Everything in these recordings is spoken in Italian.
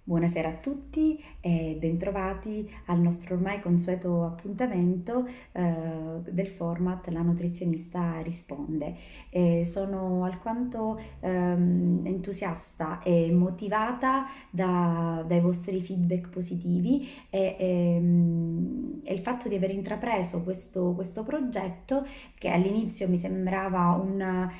Buonasera a tutti e bentrovati al nostro ormai consueto appuntamento del format La nutrizionista risponde. Sono alquanto entusiasta e motivata dai vostri feedback positivi e il fatto di aver intrapreso questo progetto che all'inizio mi sembrava un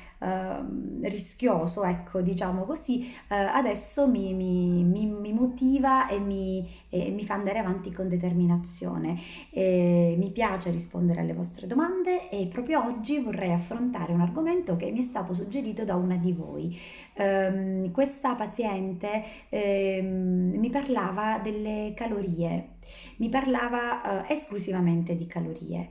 rischioso, ecco, diciamo così, adesso mi motiva e mi fa andare avanti con determinazione. Mi piace rispondere alle vostre domande e proprio oggi vorrei affrontare un argomento che mi è stato suggerito da una di voi. Questa paziente mi parlava delle calorie, mi parlava esclusivamente di calorie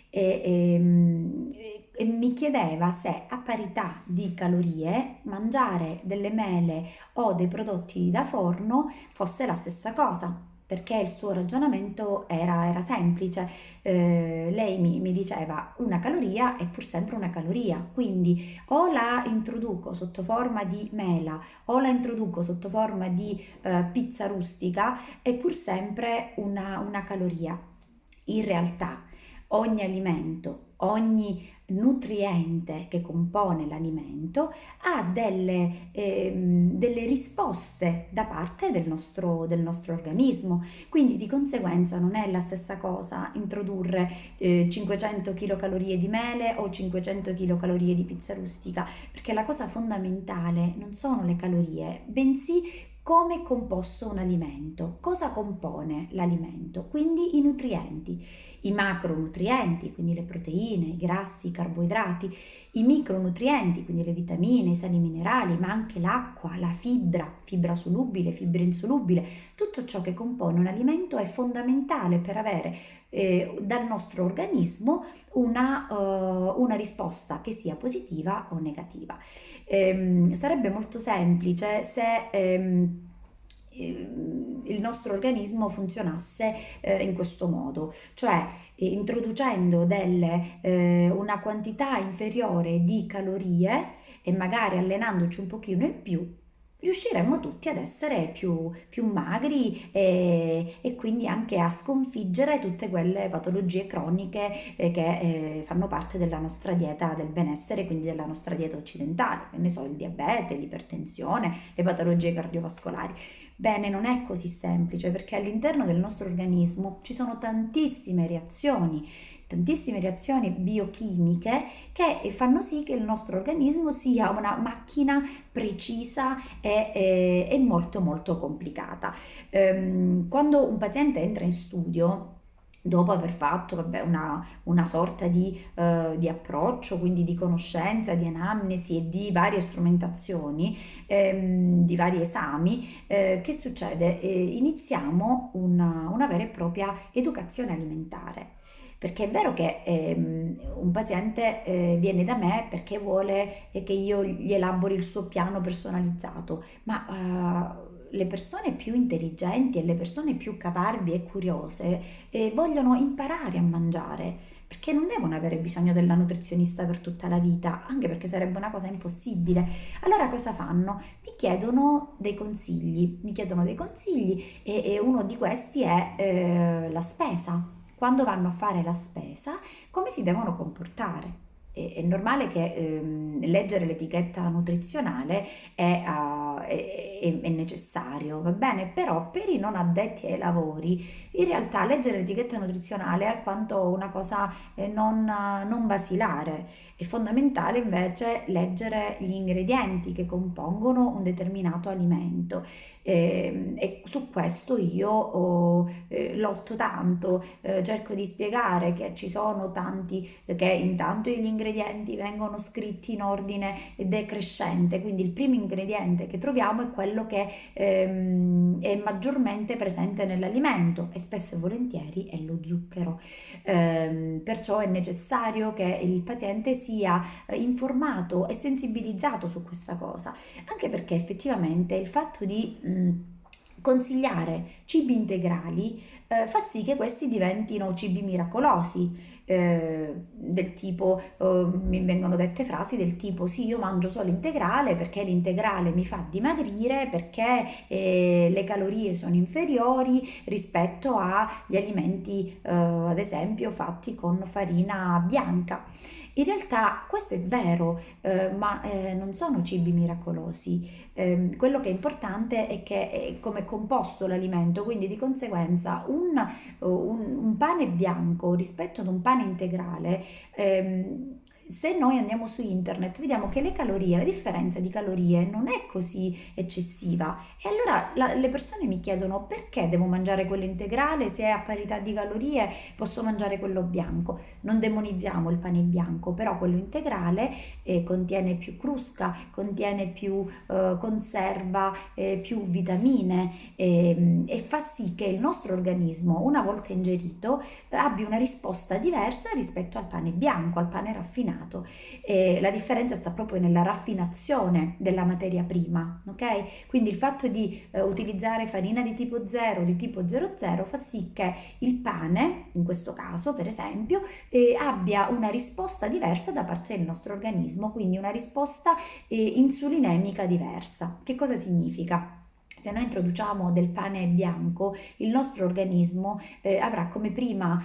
e mi chiedeva se a parità di calorie mangiare delle mele o dei prodotti da forno fosse la stessa cosa. Perché il suo ragionamento era semplice. Lei mi diceva una caloria è pur sempre una caloria, quindi o la introduco sotto forma di mela o la introduco sotto forma di pizza rustica, è pur sempre una caloria. In realtà ogni alimento, ogni nutriente che compone l'alimento ha delle risposte da parte del nostro organismo, quindi di conseguenza non è la stessa cosa introdurre 500 kcal di mele o 500 kcal di pizza rustica, perché la cosa fondamentale non sono le calorie, bensì come è composto un alimento, cosa compone l'alimento, quindi i nutrienti, i macronutrienti, quindi le proteine, i grassi, i carboidrati, i micronutrienti, quindi le vitamine, i sali minerali, ma anche l'acqua, la fibra solubile, fibra insolubile, tutto ciò che compone un alimento è fondamentale per avere dal nostro organismo una risposta che sia positiva o negativa. Sarebbe molto semplice se il nostro organismo funzionasse in questo modo, cioè introducendo una quantità inferiore di calorie e magari allenandoci un pochino in più, riusciremmo tutti ad essere più magri e quindi anche a sconfiggere tutte quelle patologie croniche che fanno parte della nostra dieta del benessere, quindi della nostra dieta occidentale, che ne so, il diabete, l'ipertensione, le patologie cardiovascolari. Bene, non è così semplice perché all'interno del nostro organismo ci sono tantissime reazioni biochimiche che fanno sì che il nostro organismo sia una macchina precisa e molto molto complicata. Quando un paziente entra in studio, dopo aver fatto una sorta di approccio, quindi di conoscenza, di anamnesi e di varie strumentazioni, di vari esami, che succede? Iniziamo una vera e propria educazione alimentare. Perché è vero che un paziente viene da me perché vuole che io gli elabori il suo piano personalizzato, ma le persone più intelligenti e le persone più caparbi e curiose vogliono imparare a mangiare. Perché non devono avere bisogno della nutrizionista per tutta la vita, anche perché sarebbe una cosa impossibile. Allora cosa fanno? Mi chiedono dei consigli e uno di questi è la spesa. Quando vanno a fare la spesa, come si devono comportare? È normale che leggere l'etichetta nutrizionale è necessario, va bene? Però per i non addetti ai lavori, in realtà leggere l'etichetta nutrizionale è alquanto una cosa non basilare. È fondamentale invece leggere gli ingredienti che compongono un determinato alimento. E su questo io lotto tanto, cerco di spiegare che ci sono che intanto gli ingredienti vengono scritti in ordine decrescente, quindi il primo ingrediente che troviamo è quello che è maggiormente presente nell'alimento e spesso e volentieri è lo zucchero. Perciò è necessario che il paziente sia informato e sensibilizzato su questa cosa, anche perché effettivamente il fatto di consigliare cibi integrali fa sì che questi diventino cibi miracolosi, del tipo, mi vengono dette frasi del tipo sì, io mangio solo integrale perché l'integrale mi fa dimagrire, perché le calorie sono inferiori rispetto agli alimenti, ad esempio, fatti con farina bianca. In realtà questo è vero, ma non sono cibi miracolosi. Quello che è importante è che è come è composto l'alimento, quindi di conseguenza un pane bianco rispetto ad un pane integrale, se noi andiamo su internet vediamo che le calorie, la differenza di calorie non è così eccessiva e allora le persone mi chiedono perché devo mangiare quello integrale se a parità di calorie posso mangiare quello bianco. Non demonizziamo il pane bianco, però quello integrale contiene più crusca, contiene più conserva, più vitamine e fa sì che il nostro organismo, una volta ingerito, abbia una risposta diversa rispetto al pane bianco, al pane raffinato. La differenza sta proprio nella raffinazione della materia prima, ok? Quindi il fatto di utilizzare farina di tipo 0, di tipo 00 fa sì che il pane, in questo caso per esempio, abbia una risposta diversa da parte del nostro organismo, quindi una risposta insulinemica diversa. Che cosa significa? Se noi introduciamo del pane bianco, il nostro organismo avrà come prima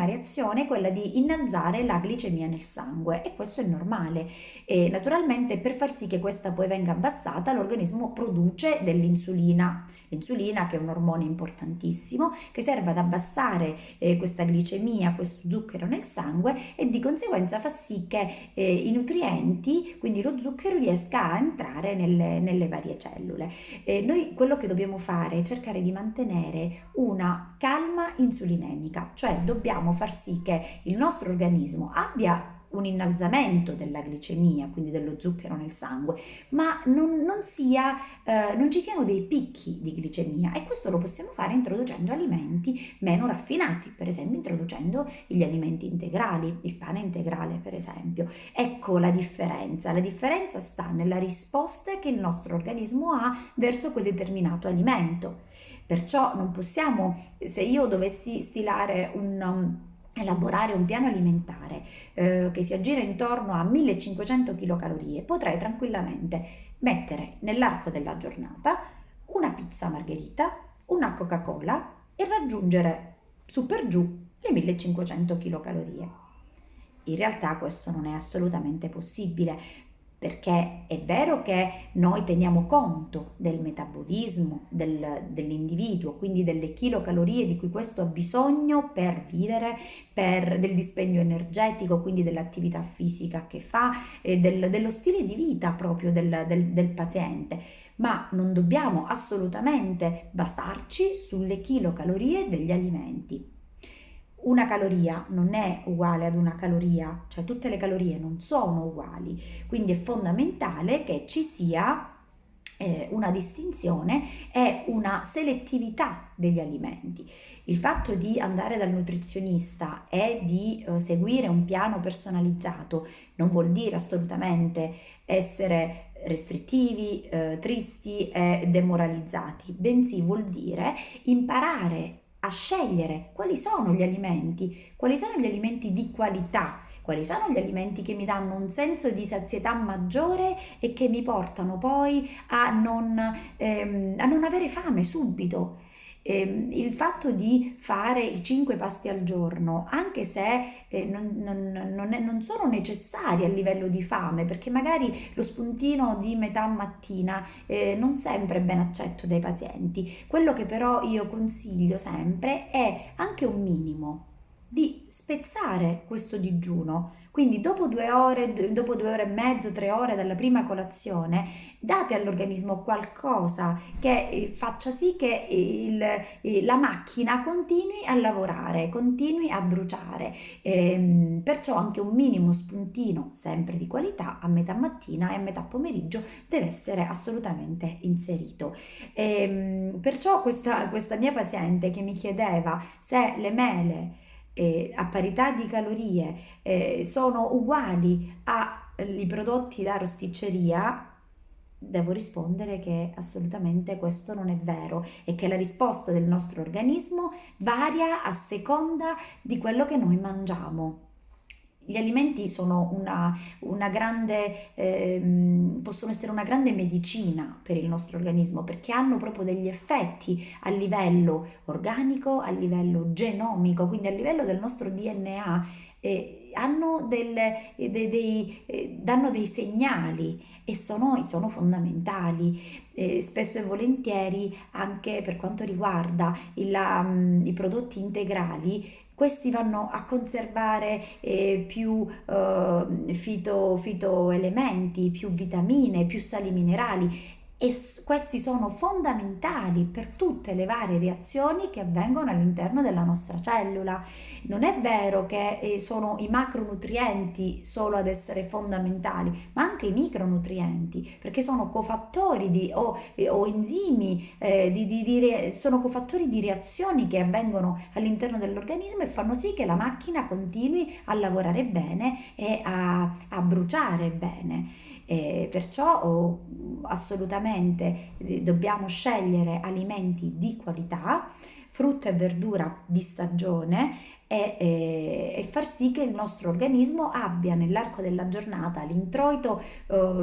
reazione quella di innalzare la glicemia nel sangue e questo è normale. E naturalmente per far sì che questa poi venga abbassata l'organismo produce dell'insulina. L'insulina che è un ormone importantissimo che serve ad abbassare questa glicemia, questo zucchero nel sangue e di conseguenza fa sì che i nutrienti, quindi lo zucchero, riesca a entrare nelle varie cellule. Noi quello che dobbiamo fare è cercare di mantenere una calma insulinemica, cioè dobbiamo far sì che il nostro organismo abbia un innalzamento della glicemia, quindi dello zucchero nel sangue, ma non ci siano dei picchi di glicemia e questo lo possiamo fare introducendo alimenti meno raffinati, per esempio introducendo gli alimenti integrali, il pane integrale per esempio. Ecco la differenza sta nella risposta che il nostro organismo ha verso quel determinato alimento. Perciò non possiamo, se io dovessi elaborare un piano alimentare che si aggira intorno a 1500 kcal, potrei tranquillamente mettere nell'arco della giornata una pizza margherita, una Coca-Cola e raggiungere su per giù le 1500 kcal. In realtà questo non è assolutamente possibile perché è vero che noi teniamo conto del metabolismo dell'individuo, quindi delle chilocalorie di cui questo ha bisogno per vivere, del dispendio energetico, quindi dell'attività fisica che fa, e dello stile di vita proprio del paziente, ma non dobbiamo assolutamente basarci sulle chilocalorie degli alimenti. Una caloria non è uguale ad una caloria, cioè tutte le calorie non sono uguali, quindi è fondamentale che ci sia una distinzione e una selettività degli alimenti. Il fatto di andare dal nutrizionista e di seguire un piano personalizzato non vuol dire assolutamente essere restrittivi, tristi e demoralizzati, bensì vuol dire imparare a scegliere quali sono gli alimenti di qualità, quali sono gli alimenti che mi danno un senso di sazietà maggiore e che mi portano poi a non avere fame subito. Il fatto di fare i 5 pasti al giorno, anche se non sono necessari a livello di fame, perché magari lo spuntino di metà mattina non sempre è ben accetto dai pazienti. Quello che però io consiglio sempre è anche un minimo di spezzare questo digiuno. Quindi dopo 2 ore, dopo 2 ore e mezzo, 3 ore dalla prima colazione, date all'organismo qualcosa che faccia sì che la macchina continui a lavorare, continui a bruciare. Perciò anche un minimo spuntino, sempre di qualità, a metà mattina e a metà pomeriggio deve essere assolutamente inserito. Perciò questa mia paziente che mi chiedeva se le mele a parità di calorie sono uguali ai prodotti da rosticceria, devo rispondere che assolutamente questo non è vero e che la risposta del nostro organismo varia a seconda di quello che noi mangiamo. Gli alimenti sono una grande, possono essere una grande medicina per il nostro organismo perché hanno proprio degli effetti a livello organico, a livello genomico, quindi a livello del nostro DNA. Hanno danno dei segnali e sono fondamentali. Spesso e volentieri anche per quanto riguarda i prodotti integrali, questi vanno a conservare più fitoelementi, più vitamine, più sali minerali e questi sono fondamentali per tutte le varie reazioni che avvengono all'interno della nostra cellula. Non è vero che sono i macronutrienti solo ad essere fondamentali, ma anche i micronutrienti, perché sono cofattori o enzimi, sono cofattori di reazioni che avvengono all'interno dell'organismo e fanno sì che la macchina continui a lavorare bene e a bruciare bene. Perciò assolutamente dobbiamo scegliere alimenti di qualità, frutta e verdura di stagione e far sì che il nostro organismo abbia nell'arco della giornata l'introito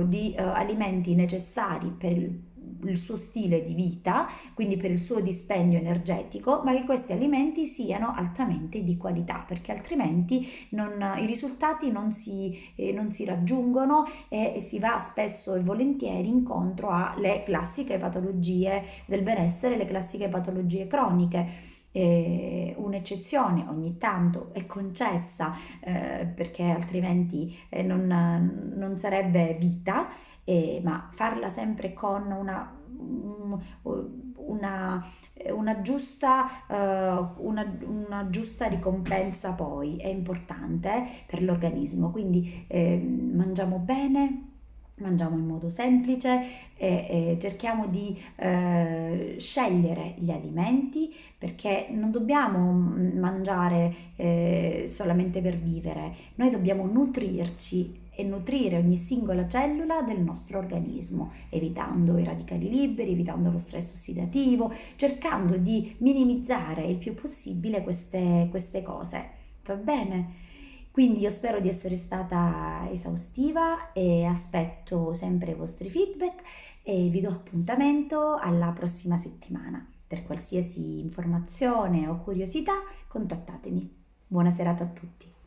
di alimenti necessari per il suo stile di vita, quindi per il suo dispendio energetico, ma che questi alimenti siano altamente di qualità, perché altrimenti i risultati non si raggiungono e si va spesso e volentieri incontro alle classiche patologie del benessere, le classiche patologie croniche. Un'eccezione ogni tanto è concessa perché altrimenti non sarebbe vita, ma farla sempre con una, una giusta ricompensa poi è importante per l'organismo. Quindi mangiamo bene. Mangiamo in modo semplice e cerchiamo di scegliere gli alimenti perché non dobbiamo mangiare solamente per vivere, noi dobbiamo nutrirci e nutrire ogni singola cellula del nostro organismo, evitando i radicali liberi, evitando lo stress ossidativo, cercando di minimizzare il più possibile queste cose. Va bene? Quindi io spero di essere stata esaustiva e aspetto sempre i vostri feedback e vi do appuntamento alla prossima settimana. Per qualsiasi informazione o curiosità contattatemi. Buona serata a tutti.